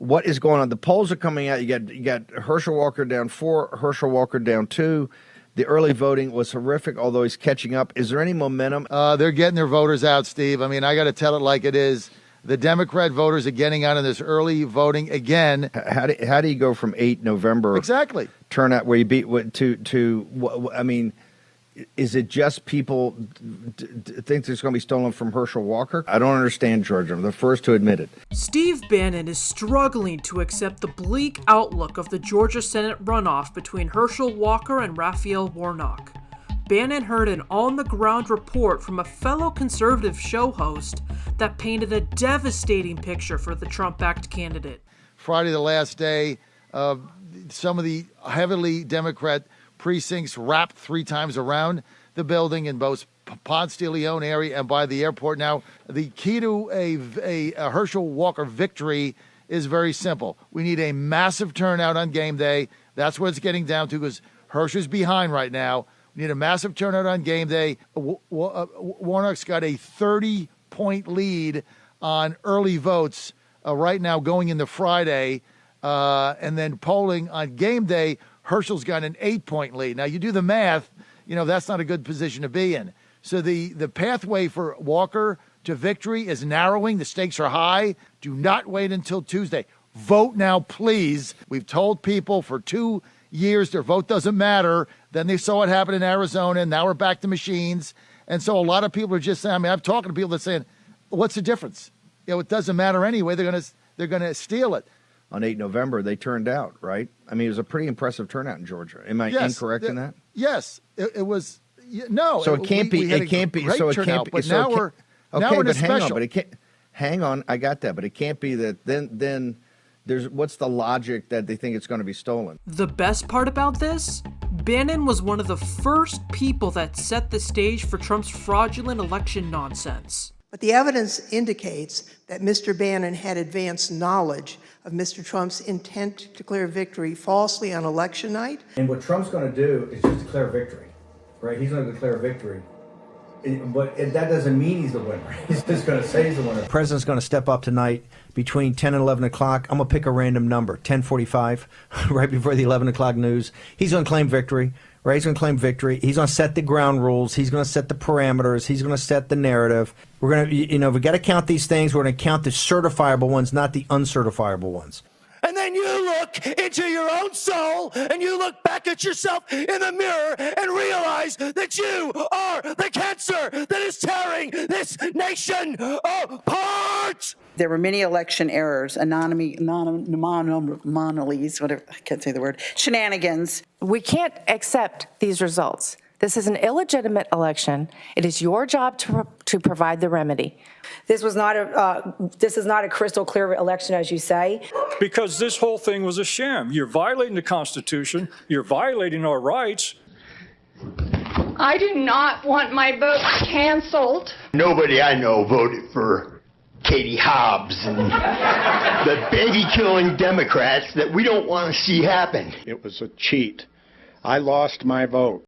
what is going on? The polls are coming out. You got Herschel Walker down 4, Herschel Walker down 2. The early voting was horrific, although he's catching up. Is there any momentum? They're getting their voters out, Steve. I mean, I got to tell it like it is. The Democrat voters are getting out in this early voting again. How do you go from 8 November exactly turnout where you beat to I mean, is it just people think it's going to be stolen from Herschel Walker? I don't understand, Georgia. I'm the first to admit it. Steve Bannon is struggling to accept the bleak outlook of the Georgia Senate runoff between Herschel Walker and Raphael Warnock. Bannon heard an on-the-ground report from a fellow conservative show host that painted a devastating picture for the Trump-backed candidate. Friday, the last day, some of the heavily Democrat precincts wrapped 3 times around the building in both Ponce de Leon area and by the airport. Now, the key to a Herschel Walker victory is very simple. We need a massive turnout on game day. That's what it's getting down to because Herschel's behind right now. We need a massive turnout on game day. Warnock's got a 30-point lead on early votes right now going into Friday. And then polling on game day, Herschel's got an 8-point lead. Now, you do the math, that's not a good position to be in. So the pathway for Walker to victory is narrowing. The stakes are high. Do not wait until Tuesday. Vote now, please. We've told people for 2 years their vote doesn't matter. Then they saw what happened in Arizona, and now we're back to machines. And so a lot of people are just saying, I'm talking to people that are saying, what's the difference? It doesn't matter anyway. They're gonna steal it. On 8 November, they turned out, right? I mean, it was a pretty impressive turnout in Georgia. Am I incorrect in that? Yes, it was. No, so it can't be. It can't be. So it can't be. But now we're in a special. But it can't. Hang on, I got that. But it can't be that. Then there's what's the logic that they think it's going to be stolen? The best part about this, Bannon was one of the first people that set the stage for Trump's fraudulent election nonsense. But the evidence indicates that Mr. Bannon had advanced knowledge of Mr. Trump's intent to declare victory falsely on election night. And what Trump's going to do is just declare victory, right? He's going to declare victory. But that doesn't mean he's the winner. He's just going to say he's the winner. The president's going to step up tonight between 10 and 11 o'clock. I'm going to pick a random number, 10:45, right before the 11 o'clock news. He's going to claim victory, right? He's going to claim victory. He's going to set the ground rules. He's going to set the parameters. He's going to set the narrative. We're going to, we got to count these things. We're going to count the certifiable ones, not the uncertifiable ones. And then you look into your own soul and you look back at yourself in the mirror and realize that you are the cancer that is tearing this nation apart. There were many election errors, anomalies, whatever, I can't say the word, shenanigans. We can't accept these results. This is an illegitimate election. It is your job to provide the remedy. This is not a crystal clear election, as you say. Because this whole thing was a sham. You're violating the Constitution. You're violating our rights. I do not want my vote canceled. Nobody I know voted for Katie Hobbs and the baby-killing Democrats that we don't want to see happen. It was a cheat. I lost my vote.